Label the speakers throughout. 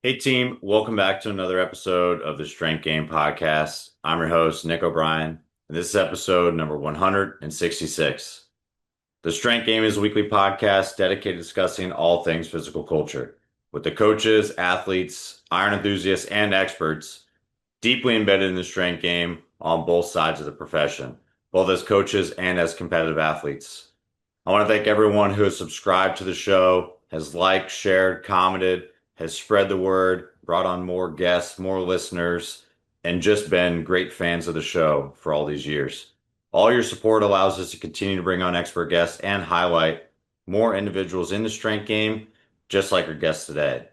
Speaker 1: Hey team, welcome back to another episode of the Strength Game Podcast. I'm your host, Nick O'Brien, and this is episode number 166. The Strength Game is a weekly podcast dedicated to discussing all things physical culture with the coaches, athletes, iron enthusiasts, and experts deeply embedded in the strength game on both sides of the profession, both as coaches and as competitive athletes. I want to thank everyone who has subscribed to the show, has liked, shared, commented, has spread the word, brought on more guests, more listeners, and just been great fans of the show for all these years. All your support allows us to continue to bring on expert guests and highlight more individuals in the strength game, just like our guests today.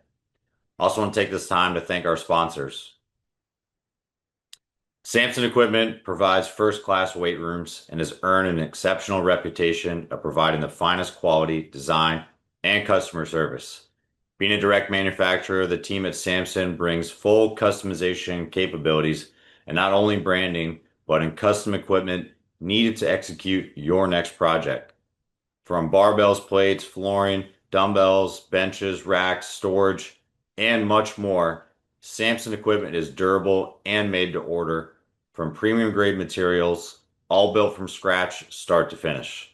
Speaker 1: I also want to take this time to thank our sponsors. Samson Equipment provides first-class weight rooms and has earned an exceptional reputation of providing the finest quality, design, and customer service. Being a direct manufacturer, the team at Samson brings full customization capabilities and not only branding, but in custom equipment needed to execute your next project. From barbells, plates, flooring, dumbbells, benches, racks, storage, and much more, Samson equipment is durable and made to order from premium grade materials, all built from scratch, start to finish.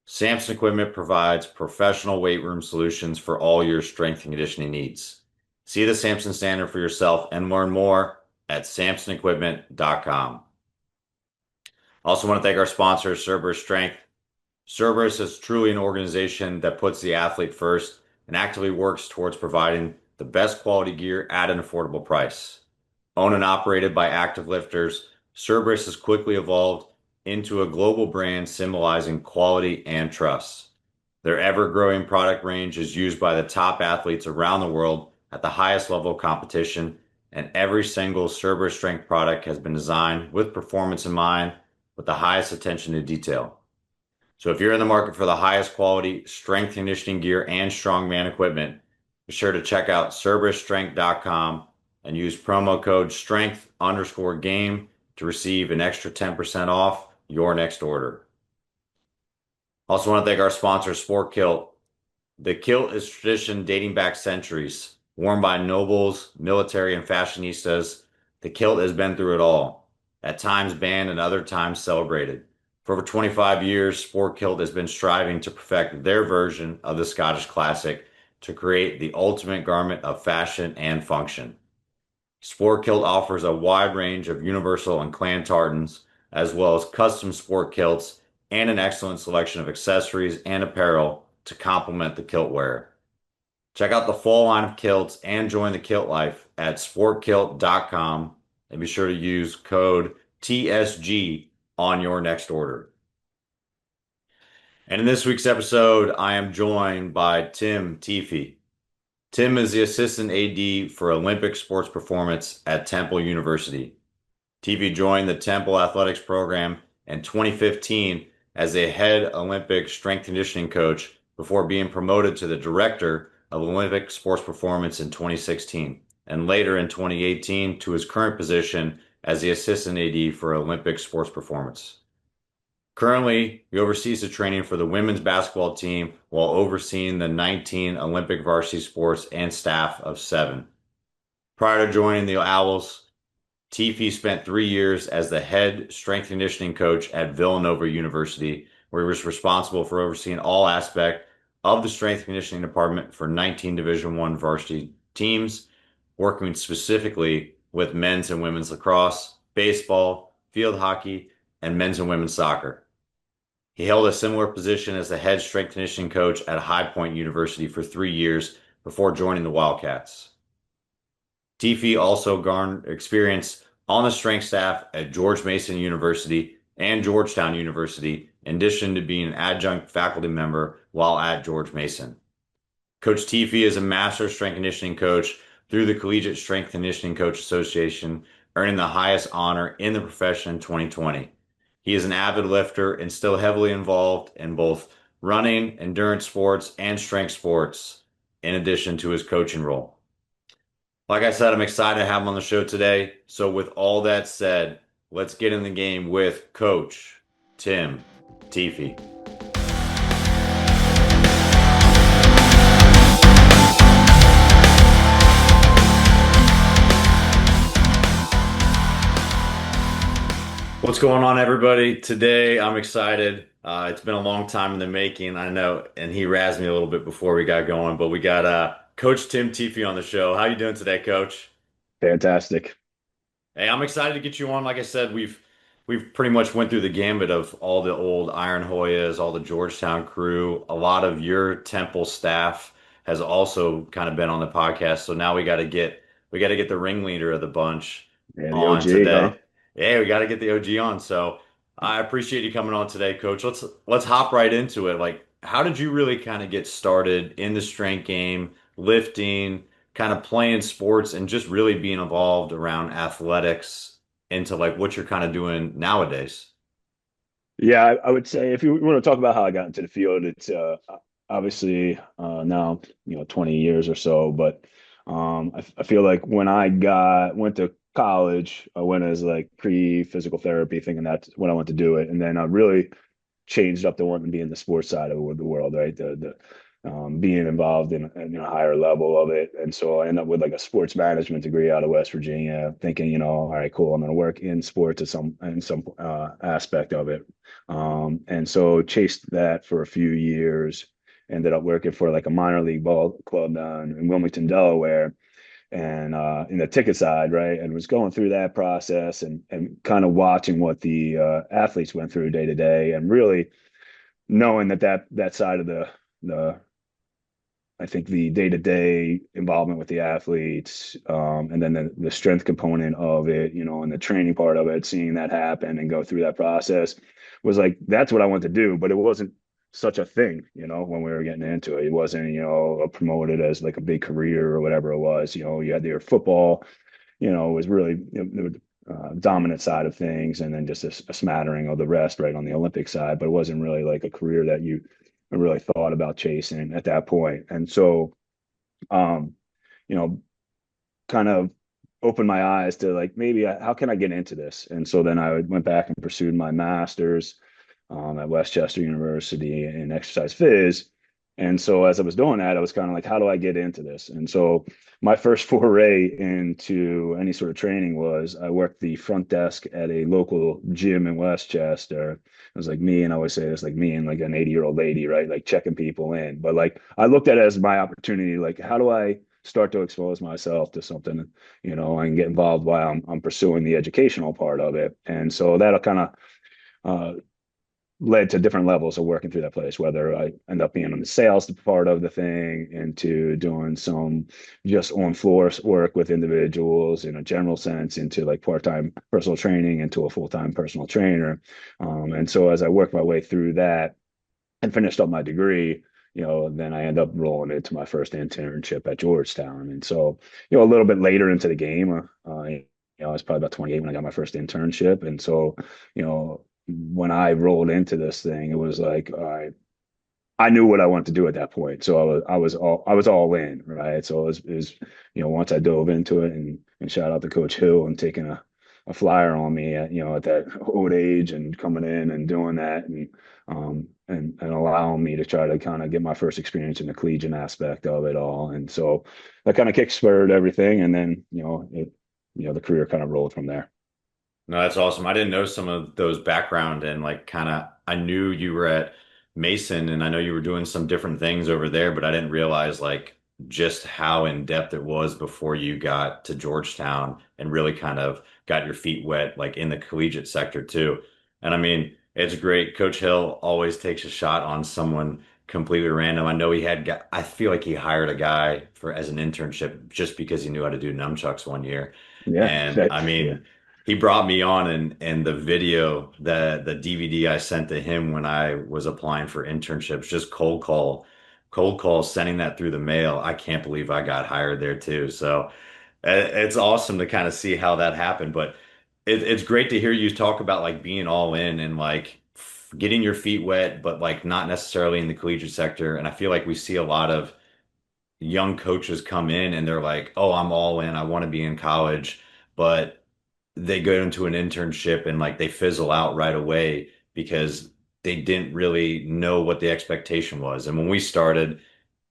Speaker 1: Samson Equipment provides professional weight room solutions for all your strength and conditioning needs. See the Samson standard for yourself and learn more at samsonequipment.com. Also want to thank our sponsor, Cerberus Strength. Cerberus is truly an organization that puts the athlete first and actively works towards providing the best quality gear at an affordable price. Owned and operated by active lifters, Cerberus has quickly evolved into a global brand symbolizing quality and trust. Their ever-growing product range is used by the top athletes around the world at the highest level of competition, and every single Cerberus Strength product has been designed with performance in mind, with the highest attention to detail. So if you're in the market for the highest quality strength conditioning gear and strongman equipment, be sure to check out CerberusStrength.com and use promo code STRENGTH_GAME to receive an extra 10% off your next order. Also want to thank our sponsor, Sport Kilt. The kilt is tradition dating back centuries. Worn by nobles, military, and fashionistas, the kilt has been through it all. At times banned and other times celebrated. For over 25 years, Sport Kilt has been striving to perfect their version of the Scottish classic to create the ultimate garment of fashion and function. Sport Kilt offers a wide range of universal and clan tartans, as well as custom sport kilts and an excellent selection of accessories and apparel to complement the kilt wearer. Check out the full line of kilts and join the kilt life at sportkilt.com and be sure to use code TSG on your next order. And in this week's episode, I am joined by Tim Teefy. Tim is the assistant AD for Olympic sports performance at Temple University. Teefy joined the Temple athletics program in 2015 as a head Olympic strength conditioning coach before being promoted to the director of Olympic sports performance in 2016, and later in 2018 to his current position as the assistant AD for Olympic sports performance. Currently, he oversees the training for the women's basketball team while overseeing the 19 Olympic varsity sports and staff of 7. Prior to joining the Owls, Teefy spent 3 years as the head strength conditioning coach at Villanova University, where he was responsible for overseeing all aspects of the strength conditioning department for 19 Division I varsity teams, working specifically with men's and women's lacrosse, baseball, field hockey, and men's and women's soccer. He held a similar position as the head strength conditioning coach at High Point University for 3 years before joining the Wildcats. Teefy also garnered experience on the strength staff at George Mason University and Georgetown University, in addition to being an adjunct faculty member while at George Mason. Coach Teefy is a master strength conditioning coach through the Collegiate Strength Conditioning Coach Association, earning the highest honor in the profession in 2020. He is an avid lifter and still heavily involved in both running, endurance sports, and strength sports, in addition to his coaching role. Like I said, I'm excited to have him on the show today. So with all that said, let's get in the game with Coach Tim Teefy. What's going on, everybody? Today, I'm excited. It's been a long time in the making, I know, and he razzed me a little bit before we got going, but we got Coach Tim Teefy on the show. How you doing today, Coach?
Speaker 2: Fantastic.
Speaker 1: Hey, I'm excited to get you on. Like I said, we've pretty much went through the gambit of all the old Iron Hoyas, all the Georgetown crew. A lot of your Temple staff has also kind of been on the podcast. So now we got to get the ringleader of the bunch
Speaker 2: Yeah, the
Speaker 1: on
Speaker 2: OG, huh?
Speaker 1: today. Yeah, we got to get the OG on. So I appreciate you coming on today, Coach. Let's hop right into it. Like, how did you really kind of get started in the strength game, lifting? Kind of playing sports and just really being involved around athletics into like what you're kind of doing nowadays.
Speaker 2: Yeah, I would say if you want to talk about how I got into the field, it's obviously now 20 years or so, but I feel like when went to college, I went as like pre-physical therapy, thinking that's what I want to do it, and then I really changed up to wanting to be in the sports side of the world, right? The being involved in a higher level of it. And so I ended up with like a sports management degree out of West Virginia, thinking, all right, cool, I'm going to work in sports at some aspect of it. And so chased that for a few years. Ended up working for like a minor league ball club down in Wilmington, Delaware, and in the ticket side, right? And was going through that process and kind of watching what the athletes went through day to day, and really knowing that side of the I think the day to day involvement with the athletes, and then the strength component of it, and the training part of it, seeing that happen and go through that process was like that's what I want to do, but it wasn't such a thing, when we were getting into it. It wasn't, promoted as like a big career or whatever it was. You had your football, was really the dominant side of things, and then just a smattering of the rest, right, on the Olympic side. But it wasn't really like a career that you really thought about chasing at that point. And so, um, you know, kind of opened my eyes to like maybe how can I get into this? And so then I went back and pursued my master's at Westchester University in exercise phys. And so as I was doing that, I was kind of like, how do I get into this? And so my first foray into any sort of training was I worked the front desk at a local gym in Westchester. It was like me, and I always say this, like me and like an 80-year-old lady, right? Like checking people in. But like I looked at it as my opportunity, like how do I start to expose myself to something, and get involved while I'm pursuing the educational part of it. And so that'll kind of led to different levels of working through that place, whether I end up being on the sales part of the thing, into doing some just on floor work with individuals in a general sense, into like part-time personal training, into a full-time personal trainer. And so as I worked my way through that and finished up my degree, then I end up rolling into my first internship at Georgetown. And so, a little bit later into the game, I was probably about 28 when I got my first internship. And so, when I rolled into this thing, it was like, all right, I knew what I wanted to do at that point. So I was all in, right? So it was once I dove into it, and shout out to Coach Hill and taking a flyer on me at that old age, and coming in and doing that, and allowing me to try to kind of get my first experience in the collegiate aspect of it all. And so that kind of kick-spurred everything, and then the career kind of rolled from there.
Speaker 1: No, that's awesome. I didn't know some of those background and like kind of I knew you were at Mason and I know you were doing some different things over there, but I didn't realize like just how in depth it was before you got to Georgetown and really kind of got your feet wet like in the collegiate sector too. And I mean, it's great. Coach Hill always takes a shot on someone completely random. I know I feel like he hired a guy for as an internship just because he knew how to do nunchucks one year.
Speaker 2: Yeah,
Speaker 1: And I
Speaker 2: yeah,
Speaker 1: mean, he brought me on and the video, the DVD I sent to him when I was applying for internships, just cold call, sending that through the mail. I can't believe I got hired there too. So it's awesome to kind of see how that happened. But it's great to hear you talk about like being all in and like getting your feet wet, but like not necessarily in the collegiate sector. And I feel like we see a lot of young coaches come in and they're like, "Oh, I'm all in. I want to be in college." But they go into an internship and like they fizzle out right away because they didn't really know what the expectation was. And when we started,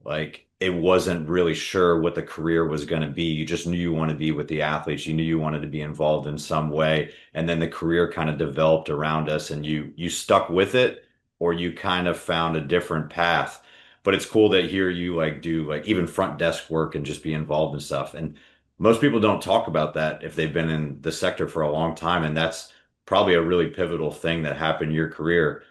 Speaker 1: like it wasn't really sure what the career was going to be. You just knew you wanted to be with the athletes. You knew you wanted to be involved in some way. And then the career kind of developed around us and you stuck with it or you kind of found a different path. But it's cool that here you like do like even front desk work and just be involved in stuff. And most people don't talk about that if they've been in the sector for a long time. And that's probably a really pivotal thing that happened in your career.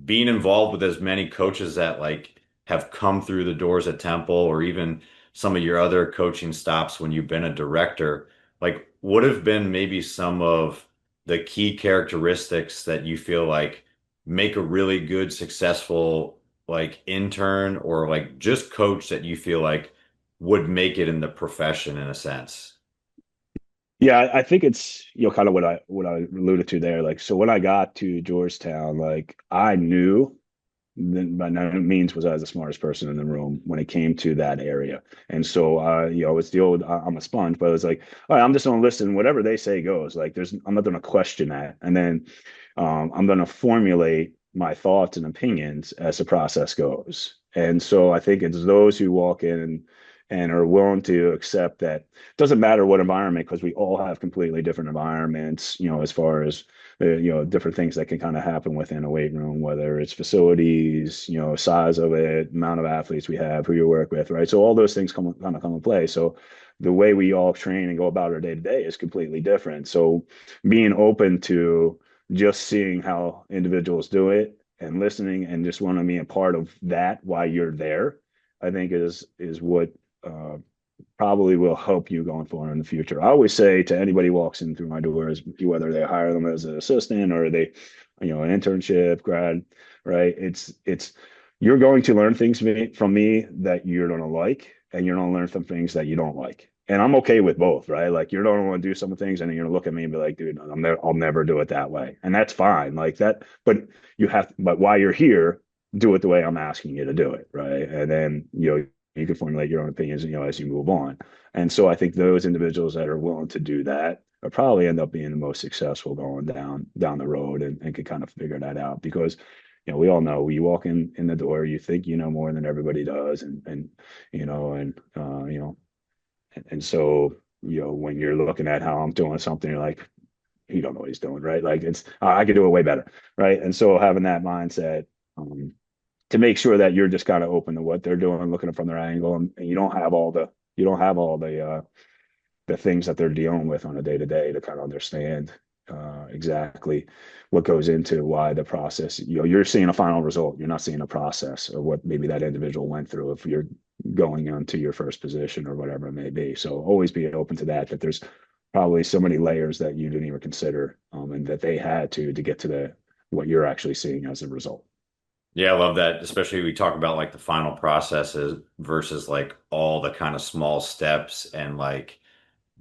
Speaker 1: Being involved with as many coaches that like have come through the doors at Temple or even some of your other coaching stops when you've been a director, like what have been maybe some of the key characteristics that you feel like make a really good, successful like intern or like just coach that you feel like would make it in the profession in a sense?
Speaker 2: Yeah, I think it's kind of what I alluded to there. Like, so when I got to Georgetown, like I knew then by no means was I the smartest person in the room when it came to that area. And so, it's the old I'm a sponge, but it was like, all right, I'm just gonna listen. Whatever they say goes. Like, I'm not gonna question that, and then I'm gonna formulate my thoughts and opinions as the process goes. And so, I think it's those who walk in and are willing to accept that it doesn't matter what environment, because we all have completely different environments, as far as different things that can kind of happen within a weight room, whether it's facilities, size of it, amount of athletes we have, who you work with, right? So all those things come in play. So the way we all train and go about our day to day is completely different. So being open to just seeing how individuals do it and listening and just want to be a part of that while you're there, I think is what uh, probably will help you going forward in the future. I always say to anybody who walks in through my doors, whether they hire them as an assistant or they, an internship, grad, right? It's you're going to learn things from me that you're going to like, and you're going to learn some things that you don't like. And I'm okay with both, right? Like you're going to want to do some things, and then you're going to look at me and be like, "Dude, I'll never do it that way," and that's fine, like that. But but while you're here, do it the way I'm asking you to do it, right? And then you can formulate your own opinions, as you move on. And so I think those individuals that are willing to do that are probably end up being the most successful going down the road and can kind of figure that out because we all know you walk in the door, you think you know more than everybody does, and and so when you're looking at how I'm doing something, you're like, he don't know what he's doing, right? Like it's I could do it way better, right? And so having that mindset, to make sure that you're just kind of open to what they're doing, looking from their angle, and you don't have all the things that they're dealing with on a day to day to kind of understand exactly what goes into why the process. You're seeing a final result. You're not seeing a process of what maybe that individual went through if you're going into your first position or whatever it may be. So always be open to that. That there's probably so many layers that you didn't even consider, and that they had to get to the what you're actually seeing as a result.
Speaker 1: Yeah, I love that. Especially we talk about like the final processes versus like all the kind of small steps and like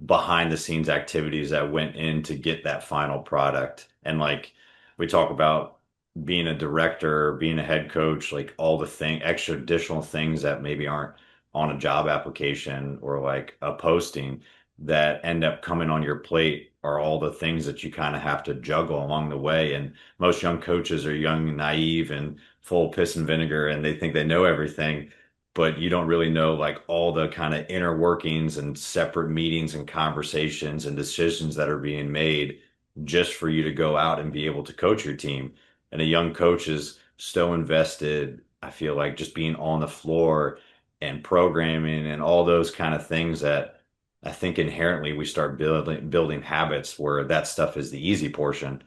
Speaker 1: behind the scenes activities that went in to get that final product. And like we talk about being a director, being a head coach, like all the extra additional things that maybe aren't on a job application or like a posting that end up coming on your plate are all the things that you kind of have to juggle along the way. And most young coaches are young and naive and full of piss and vinegar and they think they know everything, but you don't really know like all the kind of inner workings and separate meetings and conversations and decisions that are being made just for you to go out and be able to coach your team. And a young coach is so invested, I feel like just being on the floor and programming and all those kind of things that I think inherently we start building habits where that stuff is the easy portion.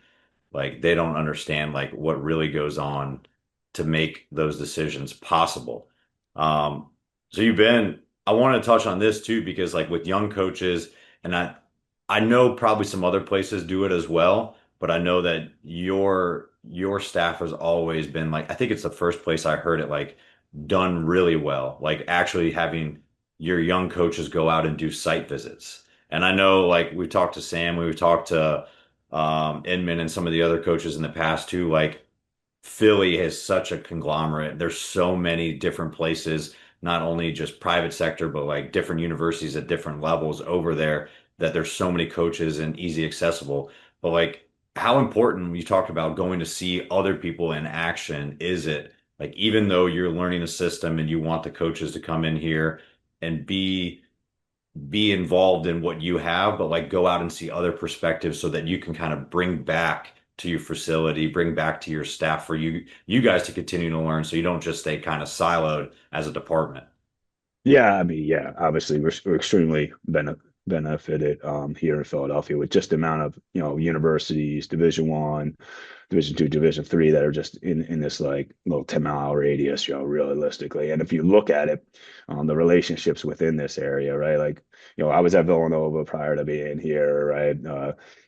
Speaker 1: Like they don't understand like what really goes on to make those decisions possible. Um, so I want to touch on this too, because like with young coaches, and I know probably some other places do it as well, but I know that your staff has always been like, I think it's the first place I heard it like done really well, like actually having your young coaches go out and do site visits. And I know like we've talked to Sam, we've talked to Inman and some of the other coaches in the past too, like Philly has such a conglomerate. There's so many different places, not only just private sector, but like different universities at different levels over there that there's so many coaches and easy accessible. But like how important you talked about going to see other people in action is it, Like even though you're learning a system and you want the coaches to come in here and be involved in what you have, but like go out and see other perspectives so that you can kind of bring back to your facility, bring back to your staff for you guys to continue to learn so you don't just stay kind of siloed as a department.
Speaker 2: Yeah, I mean, yeah, obviously we're extremely benefited here in Philadelphia with just the amount of, universities, Division 1, Division 2, Division 3 that are just in this like little 10-mile radius, realistically. And if you look at it, the relationships within this area, right? Like, I was at Villanova prior to being here, right?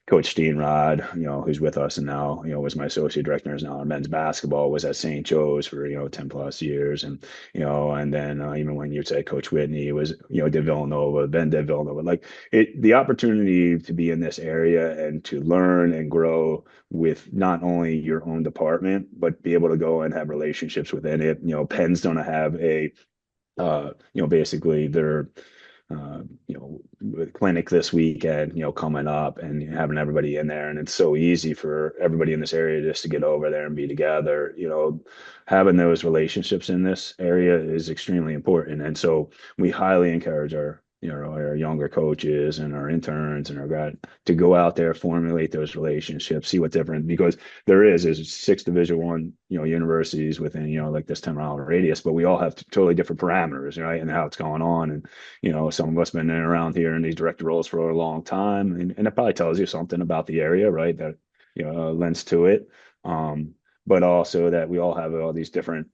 Speaker 2: Coach Steenrod, who's with us and now, was my associate director, is now our men's basketball, was at St. Joe's for, 10 plus years. And then even when you say Coach Whitney was, did Villanova, then did Villanova, like the opportunity to be in this area and to learn and grow with not only your own department, but be able to go and have relationships within it. Penn's going to have basically their clinic this weekend, coming up and having everybody in there. And it's so easy for everybody in this area just to get over there and be together. Having those relationships in this area is extremely important. And so we highly encourage our younger coaches and our interns and our grad to go out there, formulate those relationships, see what's different, because there's 6 Division 1, universities within, like this 10-mile radius, but we all have totally different parameters, right? And how it's going on. And, some of us been in around here in these director roles for a long time. And it probably tells you something about the area, right? That, lends to it. But also that we all have all these different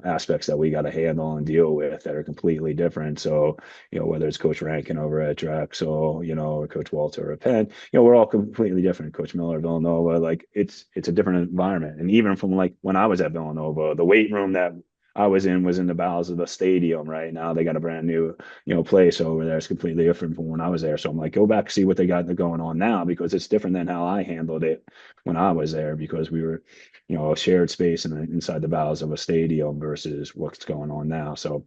Speaker 2: aspects that we got to handle and deal with that are completely different. So, whether it's Coach Rankin over at Drexel, or Coach Walter at Penn, we're all completely different. Coach Miller at Villanova, like it's a different environment. And even from like when I was at Villanova, the weight room that I was in the bowels of the stadium. Right now, they got a brand new, place over there. It's completely different from when I was there. So I'm like, go back see what they got going on now because it's different than how I handled it when I was there because we were, a shared space inside the bowels of a stadium versus what's going on now. So,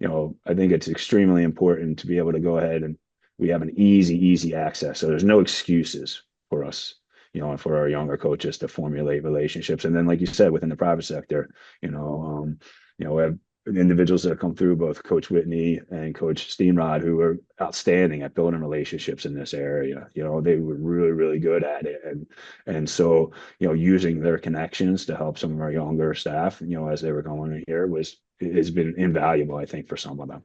Speaker 2: I think it's extremely important to be able to go ahead and we have an easy access. So there's no excuses for us, and for our younger coaches to formulate relationships. And then, like you said, within the private sector, we have individuals that come through, both Coach Whitney and Coach Steenrod, who are outstanding at building relationships in this area. They were really good at it. And so, using their connections to help some of our younger staff, as they were going in here has been invaluable, I think, for some of them.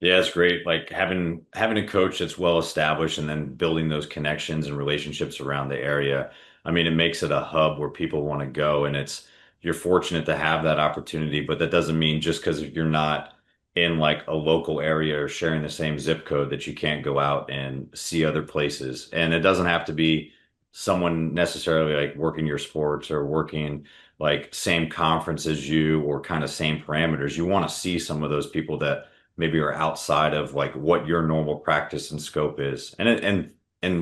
Speaker 1: Yeah, it's great. Like having a coach that's well established and then building those connections and relationships around the area. I mean, it makes it a hub where people want to go, and you're fortunate to have that opportunity. But that doesn't mean just because you're not in like a local area or sharing the same zip code that you can't go out and see other places. And it doesn't have to be someone necessarily like working your sports or working like same conference as you or kind of same parameters. You want to see some of those people that maybe are outside of like what your normal practice and scope is. And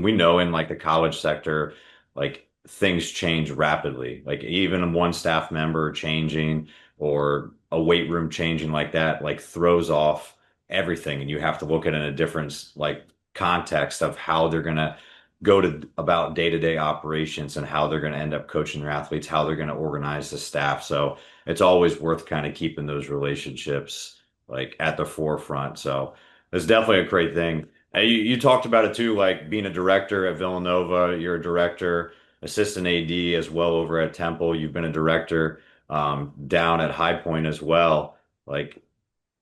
Speaker 1: we know in like the college sector, like things change rapidly. Like even one staff member changing or a weight room changing like that, like throws off everything. And you have to look at it in a different like context of how they're gonna go to about day-to-day operations and how they're going to end up coaching their athletes, how they're going to organize the staff. So it's always worth kind of keeping those relationships like at the forefront. So it's definitely a great thing. You talked about it too, like being a director at Villanova, you're a director, assistant AD as well over at Temple. You've been a director down at High Point as well. Like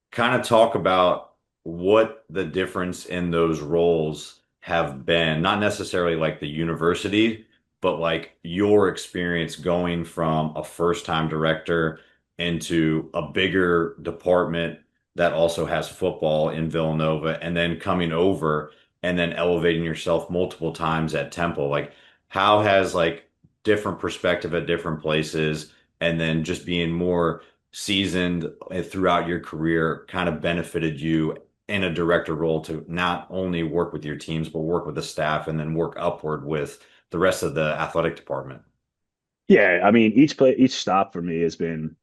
Speaker 1: kind of talk about what the difference in those roles have been, not necessarily like the university, but like your experience going from a first-time director into a bigger department that also has football in Villanova, and then coming over and then elevating yourself multiple times at Temple. Like, how has like different perspective at different places, and then just being more seasoned throughout your career kind of benefited you in a director role to not only work with your teams, but work with the staff and then work upward with the rest of the athletic department?
Speaker 2: Yeah, I mean, each stop for me has been,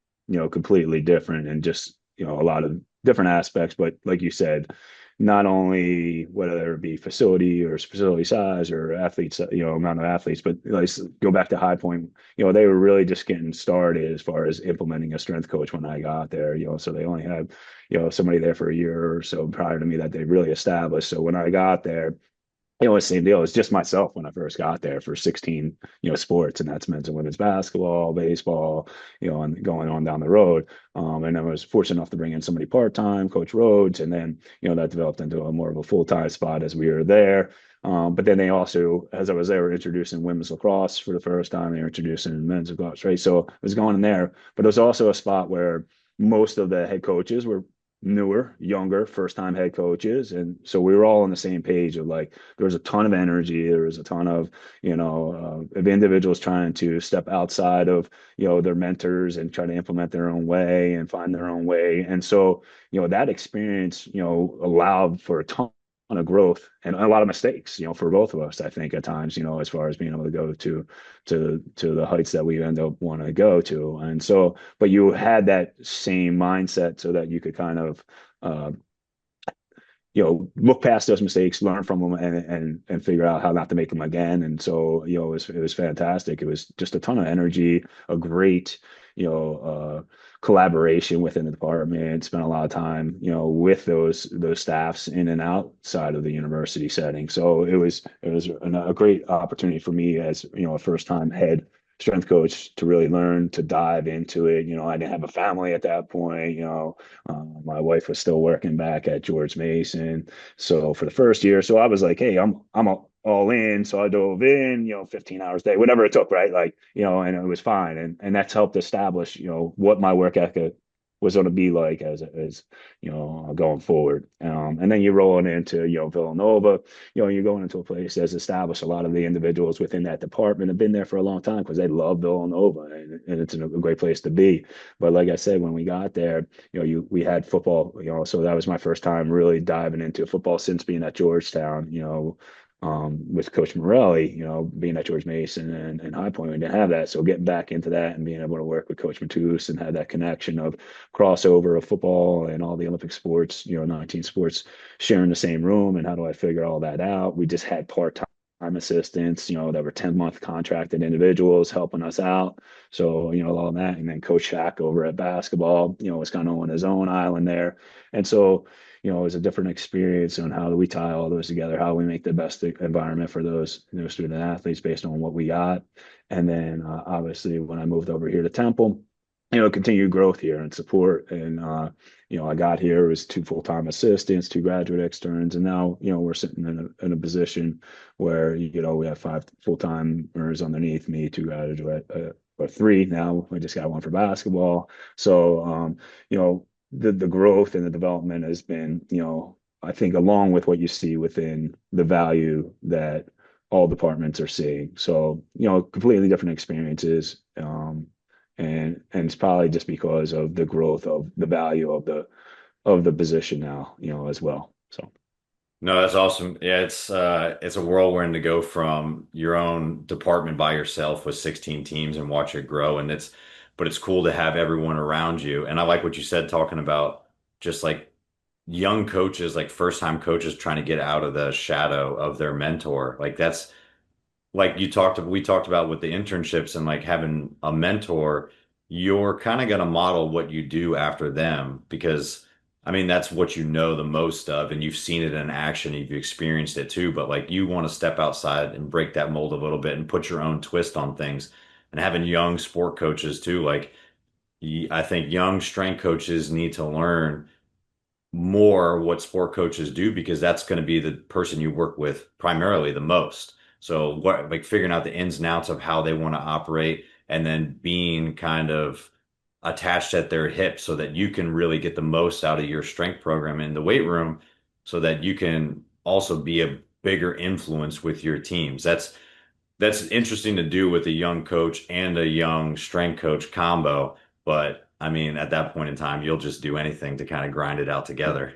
Speaker 2: completely different and just, a lot of different aspects. But like you said, not only whether it be facility or facility size or athletes, amount of athletes, but let's go back to High Point. They were really just getting started as far as implementing a strength coach when I got there. So they only had, somebody there for a year or so prior to me that they really established. So when I got there, it was the same deal. It was just myself when I first got there for 16, sports, and that's men's and women's basketball, baseball, and going on down the road. And I was fortunate enough to bring in somebody part-time, Coach Rhodes, and then, that developed into a more of a full-time spot as we were there. But then they also, as I was there, were introducing women's lacrosse for the first time. They were introducing men's lacrosse, right? So I was going in there, but it was also a spot where most of the head coaches were newer, younger, first time head coaches. And so we were all on the same page of like, there was a ton of energy. There was a ton of, of individuals trying to step outside of, their mentors and try to implement their own way and find their own way. And so, that experience, allowed for a ton of growth and a lot of mistakes, for both of us, I think at times, as far as being able to go to the heights that we end up want to go to. And so, but you had that same mindset so that you could kind of, uh, look past those mistakes, learn from them, and figure out how not to make them again. And so, it was fantastic. It was just a ton of energy, a great, collaboration within the department. Spent a lot of time, with those staffs in and outside of the university setting. So it was a great opportunity for me as a first time head strength coach to really learn to dive into it. I didn't have a family at that point. My wife was still working back at George Mason. So for the first year, so I was like, hey, I'm all in. So I dove in, 15 hours a day, whatever it took, right? Like, and it was fine. And that's helped establish, what my work ethic was going to be like as going forward. And then you're rolling into, Villanova, you're going into a place that's established. A lot of the individuals within that department have been there for a long time because they love Villanova, and it's a great place to be. But like I said, when we got there, we had football, so that was my first time really diving into football since being at Georgetown, with Coach Morelli, being at George Mason and High Point, we didn't have that. So getting back into that and being able to work with Coach Matus and have that connection of crossover of football and all the Olympic sports, 19 sports sharing the same room. And how do I figure all that out? We just had part-time assistants, that were 10-month contracted individuals helping us out. So, all that. And then Coach Shack over at basketball, was kind of on his own island there. And so, it was a different experience on how do we tie all those together, how do we make the best environment for those student athletes based on what we got. And then obviously when I moved over here to Temple, continued growth here and support. And I got here, it was two full-time assistants, two graduate externs, and now we're sitting in a position where we have five full-timers underneath me, two graduate or three now. We just got one for basketball. So the growth and the development has been, I think, along with what you see within the value that all departments are seeing. So, completely different experiences. And it's probably just because of the growth of the value of the position now, as well. So
Speaker 1: No, that's awesome. Yeah, it's a whirlwind to go from your own department by yourself with 16 teams and watch it grow. But it's cool to have everyone around you. And I like what you said, talking about just like young coaches, like first time coaches trying to get out of the shadow of their mentor. Like that's like we talked about with the internships and like having a mentor, you're kind of going to model what you do after them because I mean that's what you know the most of and you've seen it in action, you've experienced it too, but like you want to step outside and break that mold a little bit and put your own twist on things. And having young sport coaches too, like I think young strength coaches need to learn more what sport coaches do because that's going to be the person you work with primarily the most. So what like figuring out the ins and outs of how they want to operate and then being kind of attached at their hip so that you can really get the most out of your strength program in the weight room so that you can also be a bigger influence with your teams. That's interesting to do with a young coach and a young strength coach combo. But I mean, at that point in time, you'll just do anything to kind of grind it out together.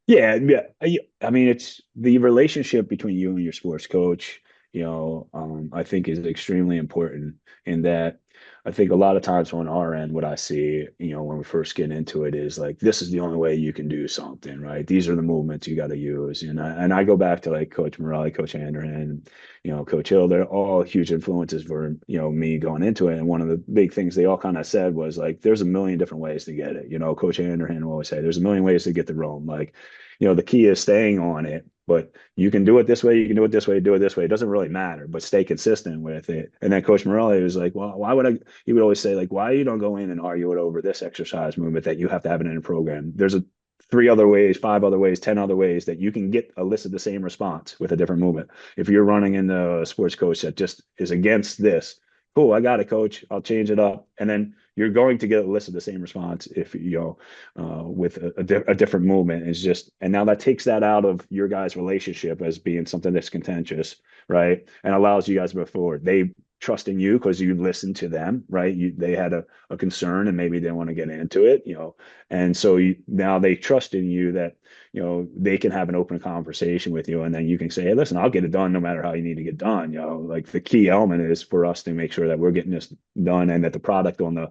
Speaker 2: yeah, yeah. I mean, it's the relationship between you and your sports coach, I think is extremely important in that. I think a lot of times on our end, what I see, when we first get into it is like, this is the only way you can do something, right? These are the movements you got to use. And I go back to like Coach Morelli, Coach Anderson, Coach Hill, they're all huge influences for, me going into it. And one of the big things they all kind of said was like, there's a million different ways to get it. Coach Anderson will always say, there's a million ways to get the roam. Like, the key is staying on it, but you can do it this way, you can do it this way, do it this way. It doesn't really matter, but stay consistent with it. And then Coach Morelli was like, well, why would I? He would always say, like, why you don't go in and argue it over this exercise movement that you have to have it in a program? There's three other ways, five other ways, 10 other ways that you can get a list of the same response with a different movement. If you're running in the sports coach that just is against this, cool, I got it, coach. I'll change it up. And then you're going to get a list of the same response if with a different movement. Is just, and now that takes that out of your guys' relationship as being something that's contentious, right? And allows you guys to move forward. They trust in you because you listened to them, right? They had a concern and maybe they want to get into it, and so now they trust in you that they can have an open conversation with you, and then you can say, hey, listen, I'll get it done no matter how you need to get done. Like the key element is for us to make sure that we're getting this done and that the product on the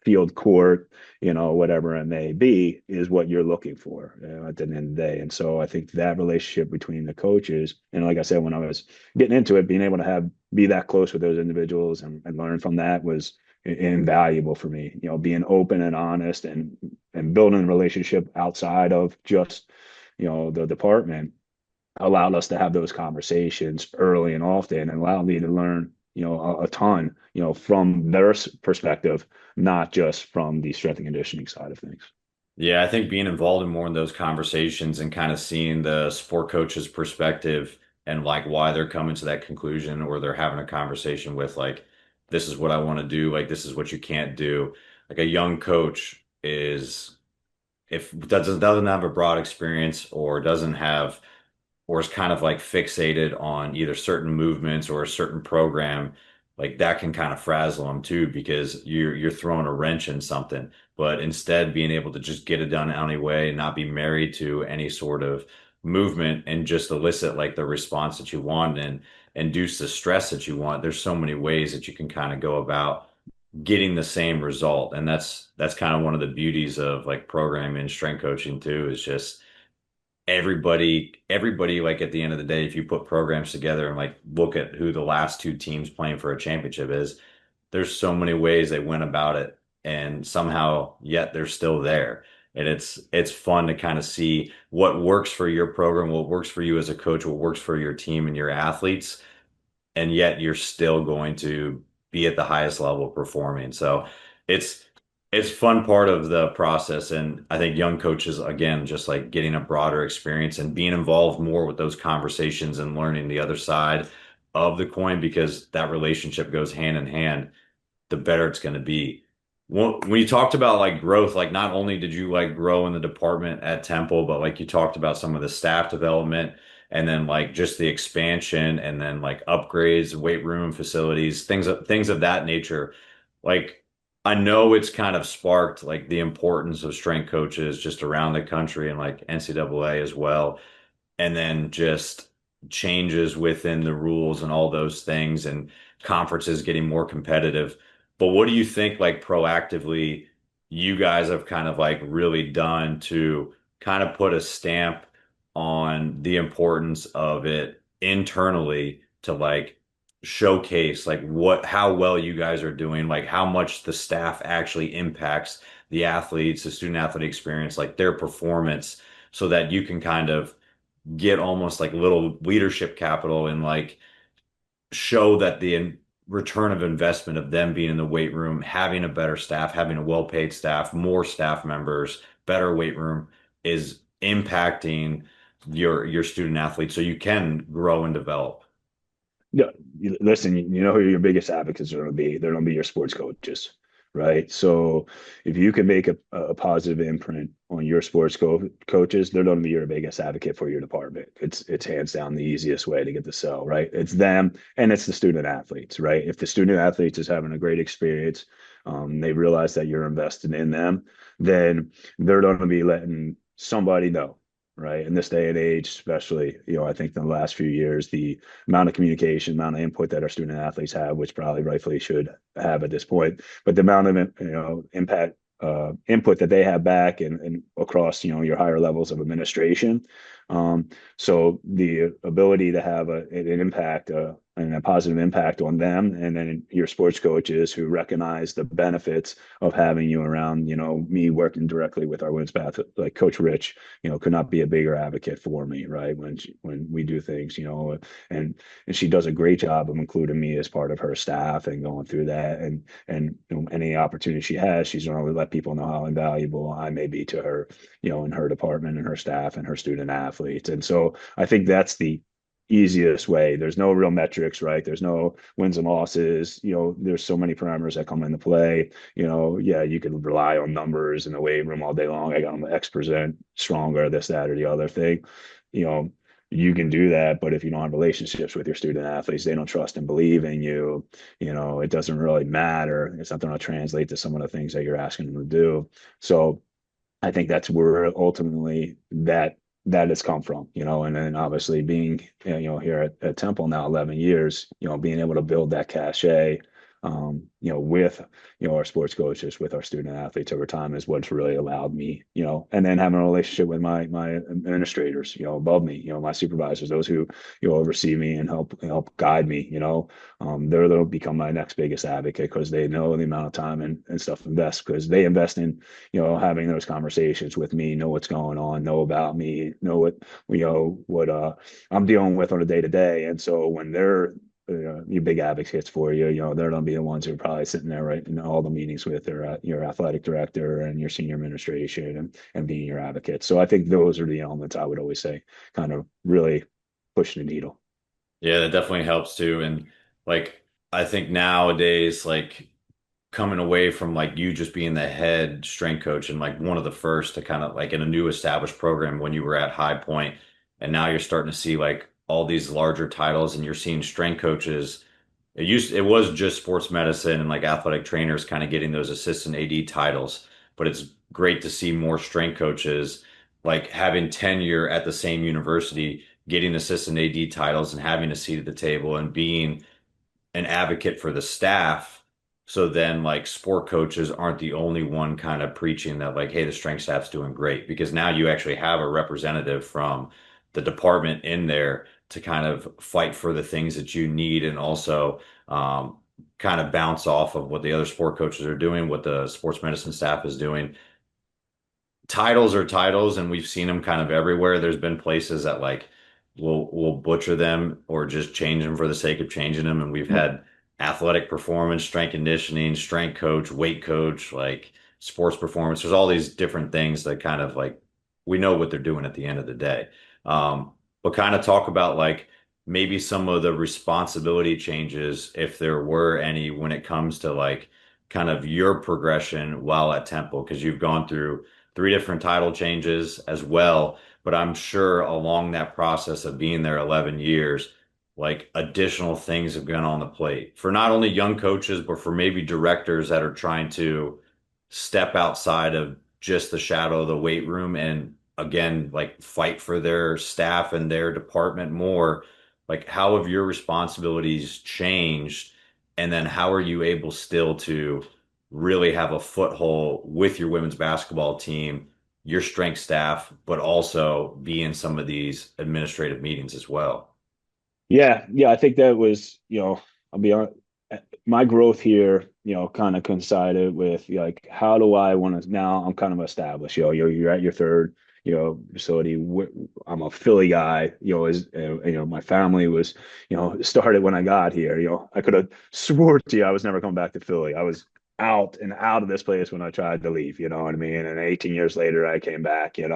Speaker 2: field, court, whatever it may be, is what you're looking for, at the end of the day. And so I think that relationship between the coaches, and like I said, when I was getting into it, being able to be that close with those individuals and learn from that was invaluable for me. Being open and honest and building a relationship outside of just the department allowed us to have those conversations early and often, and allowed me to learn a ton from their perspective, not just from the strength and conditioning side of things.
Speaker 1: Yeah, I think being involved in more in those conversations and kind of seeing the sport coach's perspective and like why they're coming to that conclusion, or they're having a conversation with like, this is what I want to do, like this is what you can't do. Like a young coach is, if doesn't have a broad experience, or doesn't have, or is kind of like fixated on either certain movements or a certain program, like that can kind of frazzle them too, because you're throwing a wrench in something. But instead, being able to just get it done anyway and not be married to any sort of movement, and just elicit like the response that you want and induce the stress that you want. There's so many ways that you can kind of go about getting the same result. And that's kind of one of the beauties of like programming and strength coaching too, is just everybody like at the end of the day, if you put programs together and like look at who the last two teams playing for a championship is, there's so many ways they went about it, and somehow yet they're still there. And it's fun to kind of see what works for your program, what works for you as a coach, what works for your team and your athletes, and yet you're still going to be at the highest level performing. So it's it's fun part of the process. And I think young coaches, again, just like getting a broader experience and being involved more with those conversations and learning the other side of the coin, because that relationship goes hand in hand, the better it's going to be. When you talked about like growth, like not only did you like grow in the department at Temple, but like you talked about some of the staff development, and then like just the expansion, and then like upgrades, weight room facilities, things of that nature. Like I know it's kind of sparked like the importance of strength coaches just around the country, and like NCAA as well, and then just changes within the rules and all those things, and conferences getting more competitive. But what do you think, like proactively, you guys have kind of like really done to kind of put a stamp on the importance of it internally, to like showcase like how well you guys are doing, like how much the staff actually impacts the athletes, the student athlete experience, like their performance, so that you can kind of get almost like little leadership capital, and like show that the return of investment of them being in the weight room, having a better staff, having a well-paid staff, more staff members, better weight room, is impacting your student athletes so you can grow and develop.
Speaker 2: Yeah, listen, you know who your biggest advocates are going to be. They're going to be your sports coaches, right? So if you can make a positive imprint on your coaches, they're going to be your biggest advocate for your department. It's hands down the easiest way to get the sell, right? It's them and it's the student athletes, right? If the student athletes is having a great experience, they realize that you're invested in them, then they're going to be letting somebody know. right? In this day and age, especially, I think in the last few years, the amount of communication, amount of input that our student athletes have, which probably rightfully should have at this point, but the amount of impact input that they have back and across your higher levels of administration. So the ability to have an impact and a positive impact on them, and then your sports coaches who recognize the benefits of having you around. Me working directly with our women's path, like Coach Rich, could not be a bigger advocate for me, right? When we do things, and she does a great job of including me as part of her staff and going through that, and any opportunity she has, she's going to let people know how invaluable I may be to her, in her department and her staff and her student athletes. And so I think that's the easiest way. There's no real metrics, right? There's no wins and losses. There's so many parameters that come into play. Yeah, you can rely on numbers in the weight room all day long. I got them X% stronger, this, that, or the other thing. You know, you can do that, but if you don't have relationships with your student athletes, they don't trust and believe in you, it doesn't really matter. It's not going to translate to some of the things that you're asking them to do. So I think that's where ultimately that has come from, and then obviously being, here at Temple now 11 years, being able to build that cachet, with, our sports coaches, with our student athletes over time is what's really allowed me, and then having a relationship with my administrators, above me, my supervisors, those who, oversee me and help guide me, they'll become my next biggest advocate because they know the amount of time and stuff invest because they invest in, having those conversations with me, know what's going on, know about me, know what I'm dealing with on a day to day. And so when they're your big advocates for you, they're going to be the ones who are probably sitting there right in all the meetings with their your athletic director and your senior administration and being your advocate. So I think those are the elements I would always say kind of really pushing the needle.
Speaker 1: Yeah, that definitely helps too. And like I think nowadays, like coming away from like you just being the head strength coach and like one of the first to kind of like in a new established program when you were at High Point, and now you're starting to see like all these larger titles and you're seeing strength coaches. It was just sports medicine and like athletic trainers kind of getting those assistant AD titles, but it's great to see more strength coaches like having tenure at the same university, getting assistant AD titles and having a seat at the table and being an advocate for the staff. So then like sport coaches aren't the only one kind of preaching that like, hey, the strength staff's doing great because now you actually have a representative from the department in there to kind of fight for the things that you need and also kind of bounce off of what the other sport coaches are doing, what the sports medicine staff is doing. Titles are titles, and we've seen them kind of everywhere. There's been places that like will butcher them or just change them for the sake of changing them, and we've
Speaker 2: Yep.
Speaker 1: had athletic performance, strength conditioning, strength coach, weight coach, like sports performance. There's all these different things that kind of like we know what they're doing at the end of the day. But kind of talk about like maybe some of the responsibility changes, if there were any, when it comes to like kind of your progression while at Temple, because you've gone through three different title changes as well. But I'm sure along that process of being there 11 years, like additional things have gone on the plate for not only young coaches, but for maybe directors that are trying to step outside of just the shadow of the weight room and again, like fight for their staff and their department more. Like, how have your responsibilities changed? And then how are you able still to really have a foothold with your women's basketball team, your strength staff, but also be in some of these administrative meetings as well?
Speaker 2: Yeah, yeah, I think that was, I'll be honest, my growth here, kind of coincided with like, how do I want to now? I'm kind of established, you're at your third, facility. I'm a Philly guy, as my family was, started when I got here. I could have swore to you I was never coming back to Philly. I was out of this place when I tried to leave, you know what I mean? And 18 years later, I came back, and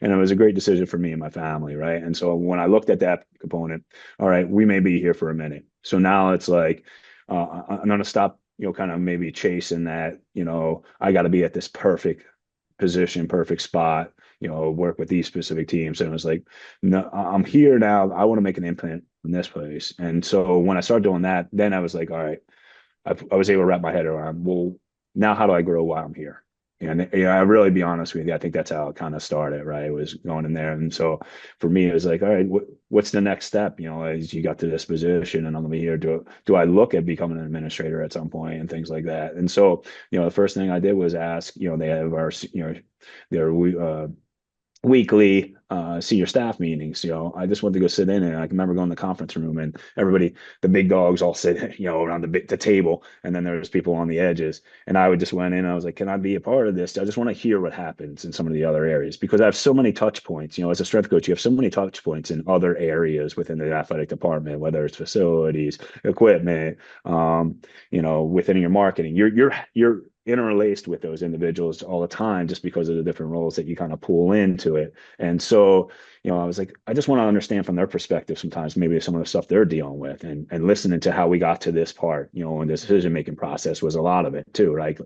Speaker 2: it was a great decision for me and my family, right? And so when I looked at that component, all right, we may be here for a minute. So now it's like, I'm going to stop, kind of maybe chasing that, I got to be at this perfect position, perfect spot, work with these specific teams. And it was like, no, I'm here now. I want to make an impact in this place. And so when I started doing that, then I was like, all right, I was able to wrap my head around, well, now how do I grow while I'm here? And yeah, I really be honest with you. I think that's how it kind of started, right? It was going in there. And so for me, it was like, all right, what's the next step? As you got to this position and I'm gonna be here, do I look at becoming an administrator at some point and things like that? And so, the first thing I did was ask, they have our, their weekly senior staff meetings. I just went to go sit in, and I can remember going to the conference room, and everybody, the big dogs, all sit, around the table, and then there's people on the edges. And I would just went in. And I was like, "Can I be a part of this? I just want to hear what happens in some of the other areas because I have so many touch points. As a strength coach, you have so many touch points in other areas within the athletic department, whether it's facilities, equipment, within your marketing. You're interlaced with those individuals all the time just because of the different roles that you kind of pull into it. And so, I was like, I just want to understand from their perspective sometimes maybe some of the stuff they're dealing with and listening to how we got to this part, and the decision making process was a lot of it too, right?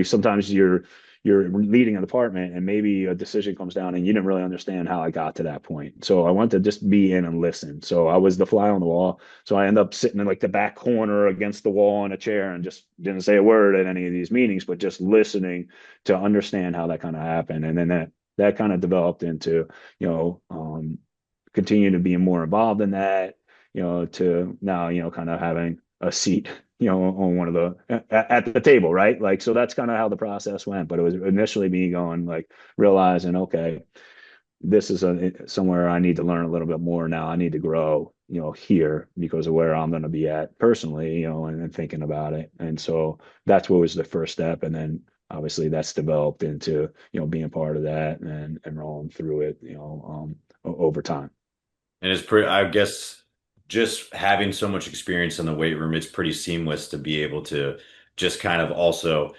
Speaker 2: Sometimes you're leading a department and maybe a decision comes down and you didn't really understand how I got to that point. So I wanted to just be in and listen. So I was the fly on the wall. So I end up sitting in like the back corner against the wall in a chair and just didn't say a word at any of these meetings, but just listening to understand how that kind of happened. And then that kind of developed into, continue to be more involved in that, to now, kind of having a seat, on one of at the table, right? Like, so that's kind of how the process went. But it was initially me going, like, realizing, okay, this is somewhere I need to learn a little bit more now. I need to grow, here because of where I'm going to be at personally, and thinking about it. And so that's what was the first step. And then obviously that's developed into, being part of that and rolling through it, over time.
Speaker 1: And it's pretty, I guess, just having so much experience in the weight room, it's pretty seamless to be able to just kind of also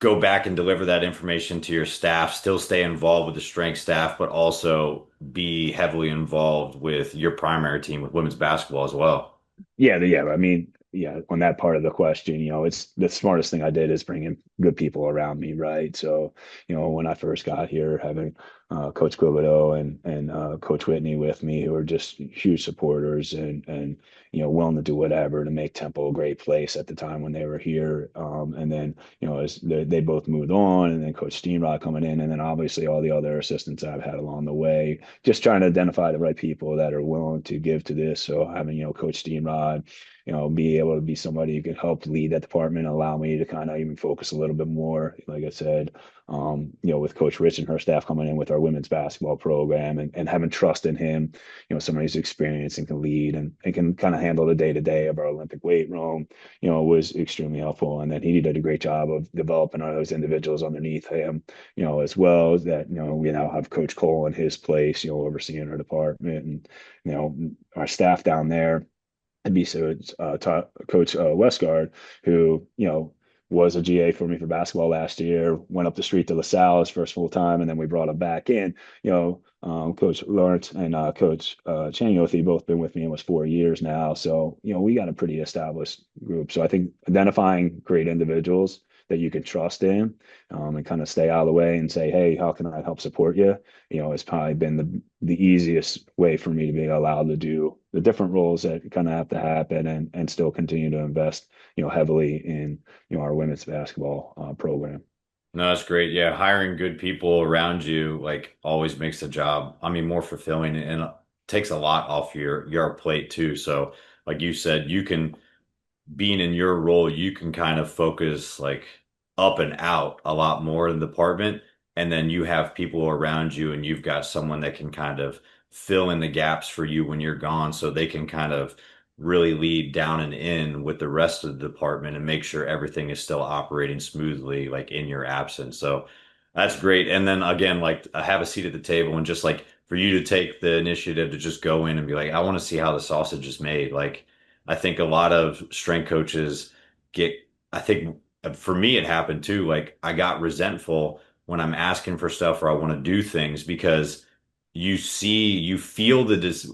Speaker 1: go back and deliver that information to your staff, still stay involved with the strength staff, but also be heavily involved with your primary team with women's basketball as well.
Speaker 2: Yeah. I mean, yeah, on that part of the question, it's the smartest thing I did is bringing good people around me, right? So, when I first got here, having Coach Quibido and Coach Whitney with me, who are just huge supporters and willing to do whatever to make Temple a great place at the time when they were here. And then as they both moved on, and then Coach Steenrod coming in, and then obviously all the other assistants I've had along the way, just trying to identify the right people that are willing to give to this. So having Coach Steenrod be able to be somebody who can help lead that department, allow me to kind of even focus a little bit more, like I said, with Coach Rich and her staff coming in with our women's basketball program and having trust in him, somebody who's experienced and can lead and can kind of handle the day to day of our Olympic weight room, was extremely helpful. And then he did a great job of developing those individuals underneath him, as well as that, we now have Coach Cole in his place, overseeing our department and, our staff down there and be so Coach Westgard, who was a GA for me for basketball last year, went up the street to LaSalle his first full time, and then we brought him back in. Coach Lawrence and Coach Chanyothi both been with me almost 4 years now, so we got a pretty established group. So I think identifying great individuals that you can trust in, and kind of stay out of the way and say, hey, how can I help support you? Has probably been the easiest way for me to be allowed to do the different roles that kind of have to happen and still continue to invest, heavily in, our women's basketball program.
Speaker 1: No, that's great. Yeah, hiring good people around you like always makes the job, I mean, more fulfilling and takes a lot off your plate too. So, like you said, you can being in your role, you can kind of focus like up and out a lot more in the department. And then you have people around you and you've got someone that can kind of fill in the gaps for you when you're gone. So they can kind of really lead down and in with the rest of the department and make sure everything is still operating smoothly, like in your absence. So that's great. And then again, like have a seat at the table and just like for you to take the initiative to just go in and be like, I want to see how the sausage is made. Like, I think a lot of strength coaches get, I think for me, it happened too. Like I got resentful when I'm asking for stuff or I want to do things because you feel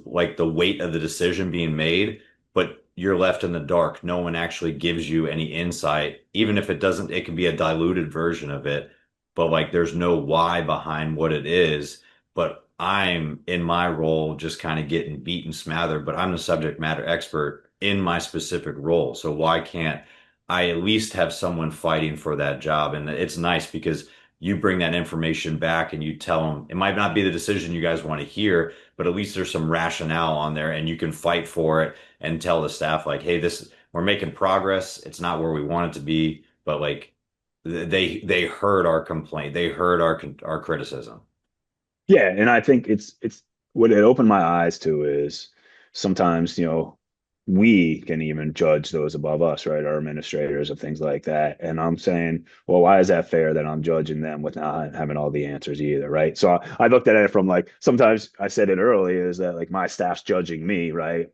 Speaker 1: like the weight of the decision being made, but you're left in the dark. No one actually gives you any insight, even if it doesn't, it can be a diluted version of it, but like there's no why behind what it is. But I'm in my role just kind of getting beaten, smothered, but I'm the subject matter expert in my specific role. So why can't I at least have someone fighting for that job. And it's nice because you bring that information back and you tell them it might not be the decision you guys want to hear, but at least there's some rationale on there and you can fight for it and tell the staff like, hey, this we're making progress. It's not where we want it to be, but like they heard our complaint. They heard our criticism.
Speaker 2: Yeah, and I think it's what it opened my eyes to is sometimes, we can even judge those above us, right? Our administrators and things like that. And I'm saying, well, why is that fair that I'm judging them without having all the answers either, right? So I looked at it from like sometimes I said it early is that like my staff's judging me, right?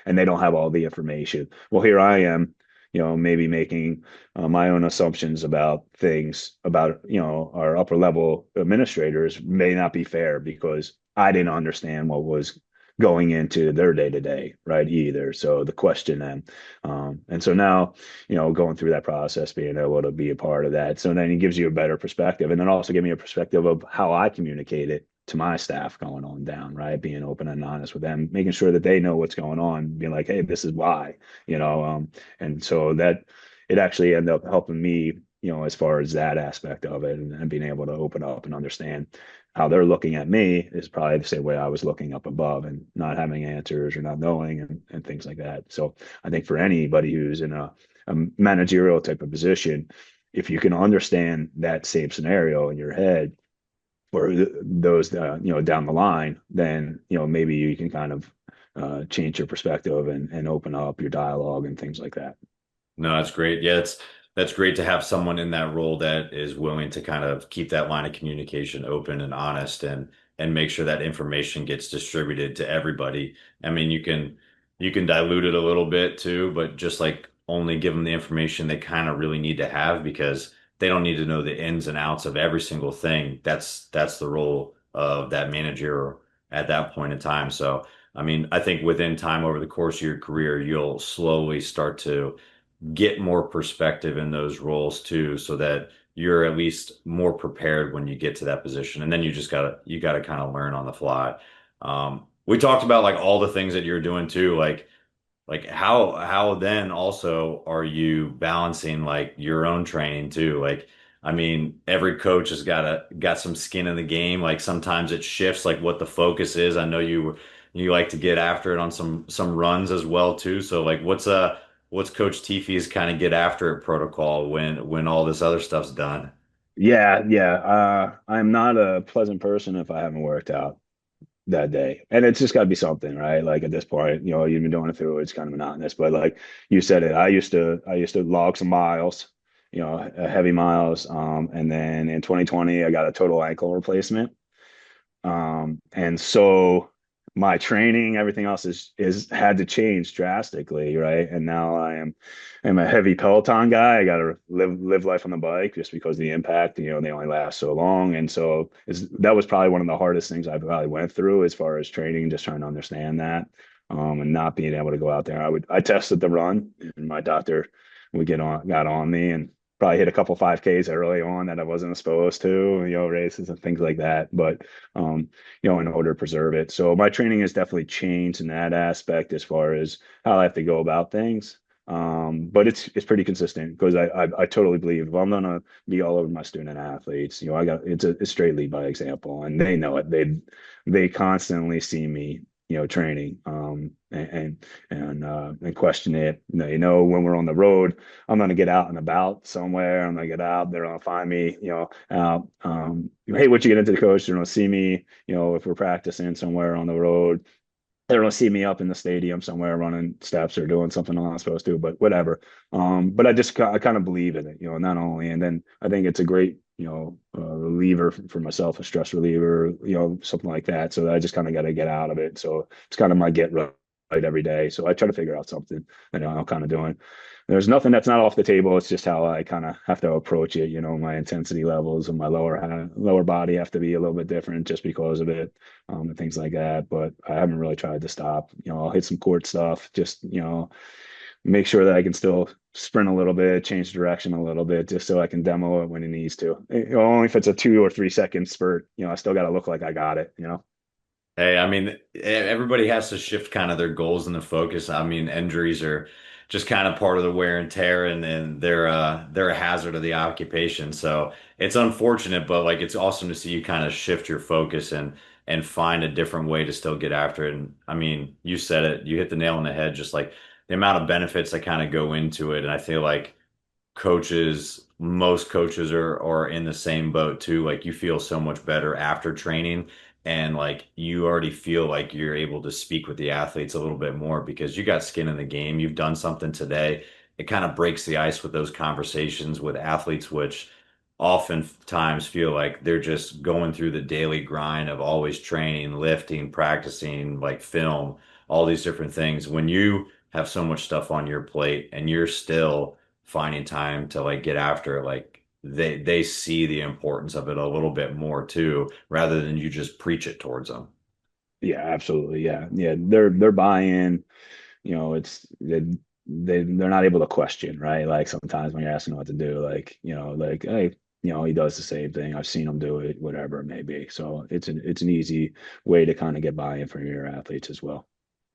Speaker 2: And they don't have all the information. Well, here I am, maybe making my own assumptions about things about our upper level administrators may not be fair because I didn't understand what was going into their day to day, right? Either. So the question then, and so now, going through that process, being able to be a part of that. So then it gives you a better perspective, and then also give me a perspective of how I communicate it to my staff going on down, right? Being open and honest with them, making sure that they know what's going on, being like, hey, this is why, and so that it actually ended up helping me, as far as that aspect of it and being able to open up and understand how they're looking at me is probably the same way I was looking up above and not having answers or not knowing and things like that. So I think for anybody who's in a managerial type of position, if you can understand that same scenario in your head or those, down the line, then, maybe you can kind of change your perspective and open up your dialogue and things like that.
Speaker 1: No, that's great. Yeah, that's great to have someone in that role that is willing to kind of keep that line of communication open and honest and make sure that information gets distributed to everybody. I mean, you can dilute it a little bit too, but just like only give them the information they kind of really need to have because they don't need to know the ins and outs of every single thing. That's the role of that manager at that point in time. So, I mean, I think within time over the course of your career, you'll slowly start to get more perspective in those roles too, so that you're at least more prepared when you get to that position. And then you gotta kind of learn on the fly. We talked about like all the things that you're doing too, like how then also are you balancing like your own training too? Like, I mean, every coach has got some skin in the game. Like sometimes it shifts like what the focus is. I know you like to get after it on some runs as well too. So like what's Coach Teefy's kind of get after it protocol when all this other stuff's done?
Speaker 2: Yeah, yeah. I'm not a pleasant person if I haven't worked out that day. And it's just got to be something, right? Like at this point, you've been doing it through, it's kind of monotonous. But like you said it, I used to log some miles, heavy miles. And then in 2020, I got a total ankle replacement. And so my training, everything else is had to change drastically, right? And now I'm a heavy Peloton guy. I got to live life on the bike just because of the impact. They only last so long, and so that was probably one of the hardest things I probably went through as far as training, just trying to understand that, and not being able to go out there. I tested the run, and my doctor would got on me and probably hit a couple 5Ks early on that I wasn't supposed to, races and things like that. But in order to preserve it. So my training has definitely changed in that aspect as far as how I have to go about things. But it's pretty consistent because I totally believe if I'm gonna be all over my student athletes, it's straight lead by example, and they know it. They constantly see me, training, and question it. When we're on the road, I'm gonna get out and about somewhere. I'm gonna get out. They're gonna find me, out. Hey, what you get into the coach? They're gonna see me, if we're practicing somewhere on the road. They're gonna see me up in the stadium somewhere running steps or doing something I'm not supposed to, but whatever. But I kind of believe in it, not only, and then I think it's a great, reliever for myself, a stress reliever, something like that. So I just kind of got to get out of it. So it's kind of my get right every day. So I try to figure out something that I'm kind of doing. There's nothing that's not off the table. It's just how I kind of have to approach it. My intensity levels and my lower body have to be a little bit different just because of it, and things like that. But I haven't really tried to stop. I'll hit some court stuff, just make sure that I can still sprint a little bit, change direction a little bit, just so I can demo it when it needs to. Only if it's a 2 or 3 second spurt, I still got to look like I got it.
Speaker 1: Hey, I mean, everybody has to shift kind of their goals and the focus. I mean, injuries are just kind of part of the wear and tear, and they're a hazard of the occupation. So it's unfortunate, but like it's awesome to see you kind of shift your focus and find a different way to still get after it. And I mean, you said it, you hit the nail on the head, just like the amount of benefits that kind of go into it. And I feel like most coaches are in the same boat too. Like you feel so much better after training, and like you already feel like you're able to speak with the athletes a little bit more because you got skin in the game. You've done something today. It kind of breaks the ice with those conversations with athletes, which oftentimes feel like they're just going through the daily grind of always training, lifting, practicing, like film, all these different things. When you have so much stuff on your plate and you're still finding time to like get after it, like they see the importance of it a little bit more too, rather than you just preach it towards them.
Speaker 2: Yeah, absolutely. Yeah. Yeah. Their buy-in, it's they're not able to question, right? Like sometimes when you're asking what to do, like, like, hey, he does the same thing. I've seen him do it, whatever it may be. So it's an easy way to kind of get buy-in from your athletes as well.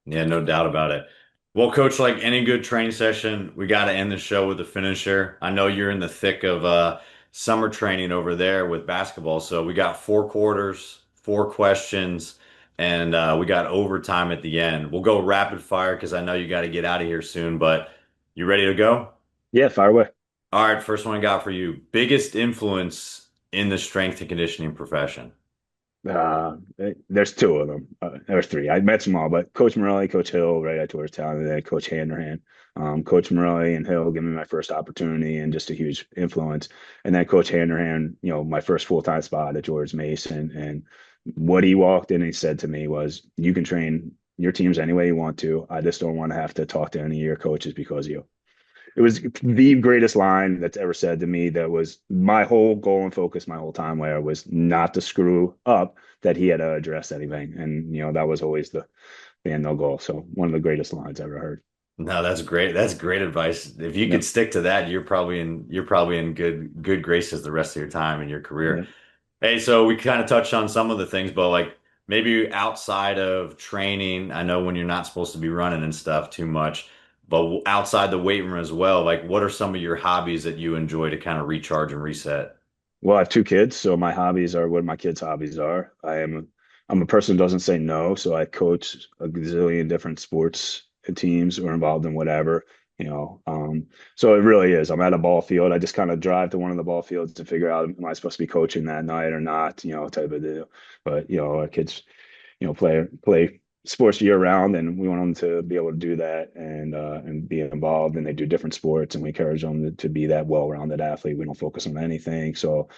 Speaker 1: Yeah, no doubt about it. Well, coach, like any good training session, we got to end the show with a finisher. I know you're in the thick of summer training over there with basketball, so we got 4 quarters, 4 questions, and we got overtime at the end. We'll go rapid fire because I know you got to get out of here soon, but you ready to go?
Speaker 2: Yeah, fire away.
Speaker 1: All right, first one I got for you. Biggest influence in the strength and conditioning profession.
Speaker 2: There's two of them. There's three. I met them all, but Coach Morelli, Coach Hill, right at Georgetown, and then Coach Handerhan. Coach Morelli and Hill gave me my first opportunity and just a huge influence. And then Coach Handerhan, my first full-time spot at George Mason. And what he walked in and he said to me was, "You can train your teams any way you want to. I just don't want to have to talk to any of your coaches because of you." It was the greatest line that's ever said to me. That was my whole goal and focus my whole time where was not to screw up that he had to address anything. And, that was always the end no goal. So one of the greatest lines I ever heard.
Speaker 1: No, that's great. That's great advice. If you could
Speaker 2: Yep.
Speaker 1: stick to that, you're probably in good graces the rest of your time in your career.
Speaker 2: Yep.
Speaker 1: Hey, so we kind of touched on some of the things, but like maybe outside of training, I know when you're not supposed to be running and stuff too much, but outside the weight room as well, like what are some of your hobbies that you enjoy to kind of recharge and reset?
Speaker 2: Well, I have two kids, so my hobbies are what my kids' hobbies are. I'm a person who doesn't say no, so I coach a gazillion different sports teams or involved in whatever, you know. So it really is. I'm at a ball field. I just kind of drive to one of the ball fields to figure out am I supposed to be coaching that night or not, type of deal. But our kids, play sports year round, and we want them to be able to do that and be involved. And they do different sports, and we encourage them to be that well-rounded athlete. We don't focus on anything. So,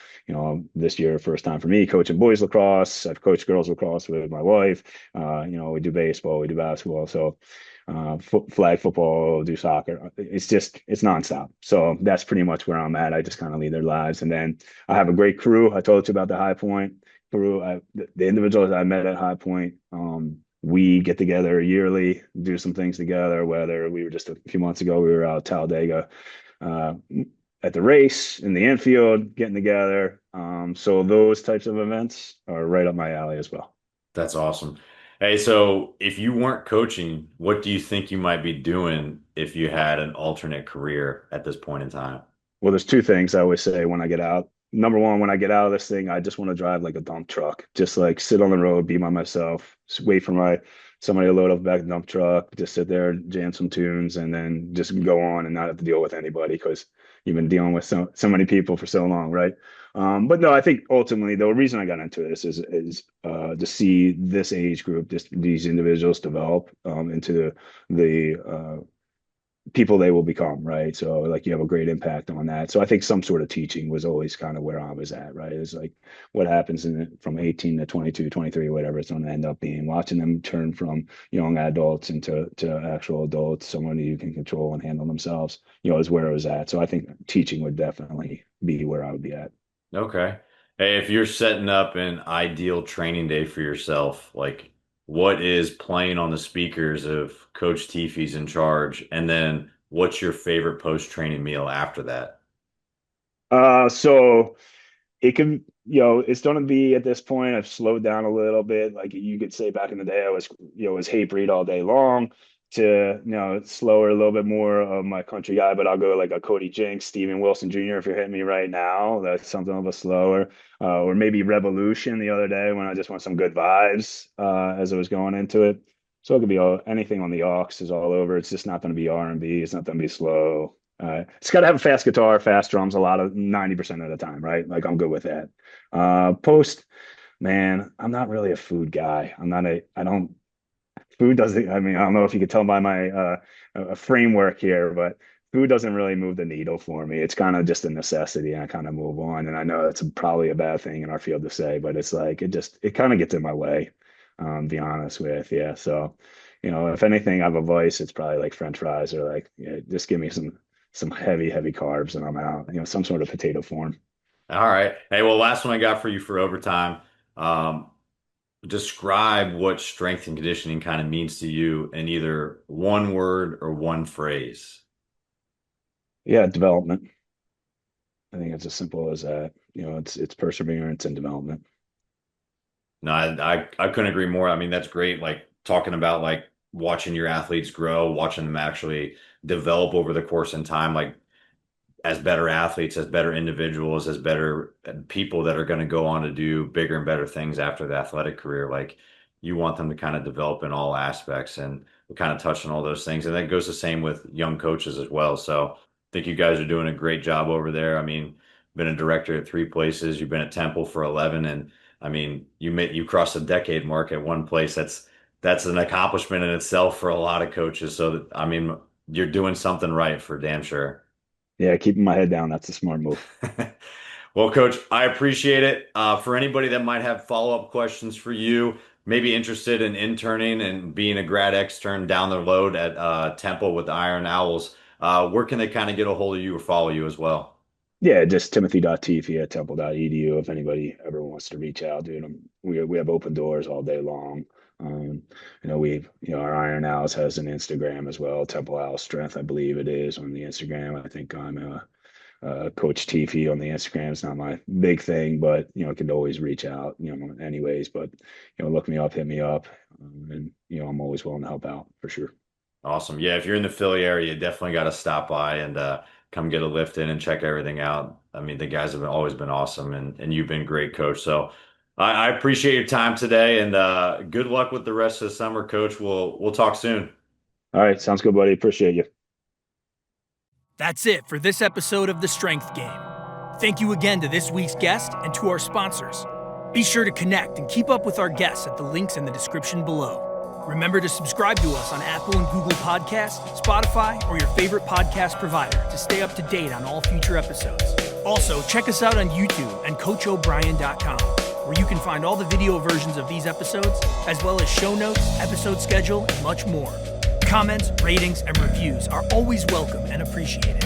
Speaker 2: this year, first time for me coaching boys lacrosse. I've coached girls lacrosse with my wife. We do baseball, we do basketball. So, flag football, do soccer. It's nonstop. So that's pretty much where I'm at. I just kind of lead their lives, and then I have a great crew. I told you about the High Point crew. The individuals I met at High Point. We get together yearly, do some things together. Whether we were just a few months ago, we were out Talladega uh, at the race in the infield, getting together. So those types of events are right up my alley as well.
Speaker 1: That's awesome. Hey, so if you weren't coaching, what do you think you might be doing if you had an alternate career at this point in time?
Speaker 2: Well, there's two things I always say when I get out. Number one, when I get out of this thing, I just want to drive like a dump truck, just like sit on the road, be by myself, just wait for somebody to load up back the dump truck, just sit there, jam some tunes, and then just go on and not have to deal with anybody because you've been dealing with so many people for so long, right? But no, I think ultimately the reason I got into this is to see this age group, these individuals develop into the people they will become, right? So like you have a great impact on that. So I think some sort of teaching was always kind of where I was at, right? It's like what happens from 18 to 22, 23, whatever it's going to end up being, watching them turn from young adults into actual adults, someone who can control and handle themselves, is where I was at. So I think teaching would definitely be where I would be at.
Speaker 1: Okay. Hey, if you're setting up an ideal training day for yourself, like what is playing on the speakers of Coach Teefy's in charge? And then what's your favorite post-training meal after that?
Speaker 2: So it can, it's going to be at this point, I've slowed down a little bit. Like you could say back in the day, I was, was hate breed all day long. to, slower, a little bit more of my country guy, but I'll go like a Cody Jinks, Steven Wilson Jr. If you're hitting me right now, that's something a little slower. Or maybe Revolution the other day when I just want some good vibes as I was going into it. So it could be anything on the aux is all over. It's just not going to be R&B. It's not going to be slow. It's got to have a fast guitar, fast drums, a lot of 90% of the time, right? Like I'm good with that. Post, man, I'm not really a food guy. I don't food doesn't, I mean, I don't know if you could tell by my framework here, but food doesn't really move the needle for me. It's kind of just a necessity and I kind of move on. And I know that's probably a bad thing in our field to say, but it's like it kind of gets in my way, be honest with you. So, if anything, I have a vice, it's probably like French fries or like, just give me some heavy carbs and I'm out, some sort of potato form.
Speaker 1: All right. Hey, well, last one I got for you for overtime. Um, Describe what strength and conditioning kind of means to you in either one word or one phrase.
Speaker 2: Yeah, development. I think it's as simple as that. It's perseverance and development.
Speaker 1: No, I couldn't agree more. I mean, that's great. Like talking about like watching your athletes grow, watching them actually develop over the course in time, like as better athletes, as better individuals, as better people that are going to go on to do bigger and better things after the athletic career. Like you want them to kind of develop in all aspects and kind of touch on all those things. And that goes the same with young coaches as well. So I think you guys are doing a great job over there. I mean, been a director at 3 places. You've been at Temple for 11. And I mean, you crossed the decade mark at one place. That's an accomplishment in itself for a lot of coaches. So that, I mean, you're doing something right for damn sure.
Speaker 2: Yeah, keeping my head down, that's a smart move.
Speaker 1: Well, Coach, I appreciate it. For anybody that might have follow-up questions for you, maybe interested in interning and being a grad extern down the road at Temple with the Iron Owls, where can they kind of get a hold of you or follow you as well?
Speaker 2: Yeah, just timothy.teefy at temple.edu if anybody ever wants to reach out, dude. We have open doors all day long. Um, our Iron Owls has an Instagram as well, Temple Owl Strength, I believe it is on the Instagram. I think I'm Coach Teefy on the Instagram. It's not my big thing, but can always reach out, anyways. But look me up, hit me up, and I'm always willing to help out for sure.
Speaker 1: Awesome. Yeah, if you're in the Philly area, you definitely got to stop by and come get a lift in and check everything out. I mean, the guys have always been awesome, and you've been great, Coach. So I appreciate your time today, and good luck with the rest of the summer, Coach. We'll talk soon.
Speaker 2: All right, sounds good, buddy. Appreciate you.
Speaker 3: That's it for this episode of The Strength Game. Thank you again to this week's guest and to our sponsors. Be sure to connect and keep up with our guests at the links in the description below. Remember to subscribe to us on Apple and Google Podcasts, Spotify, or your favorite podcast provider to stay up to date on all future episodes. Also, check us out on YouTube and CoachO'Brien.com, where you can find all the video versions of these episodes, as well as show notes, episode schedule, and much more. Comments, ratings, and reviews are always welcome and appreciated.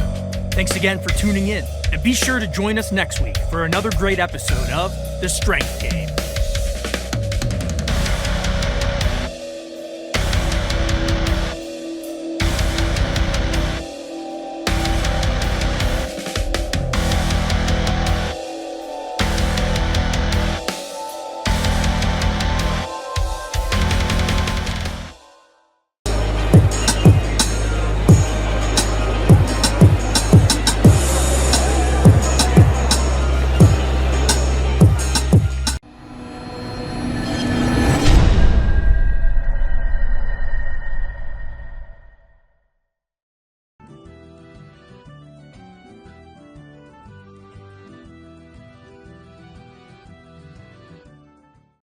Speaker 3: Thanks again for tuning in, and be sure to join us next week for another great episode of The Strength Game.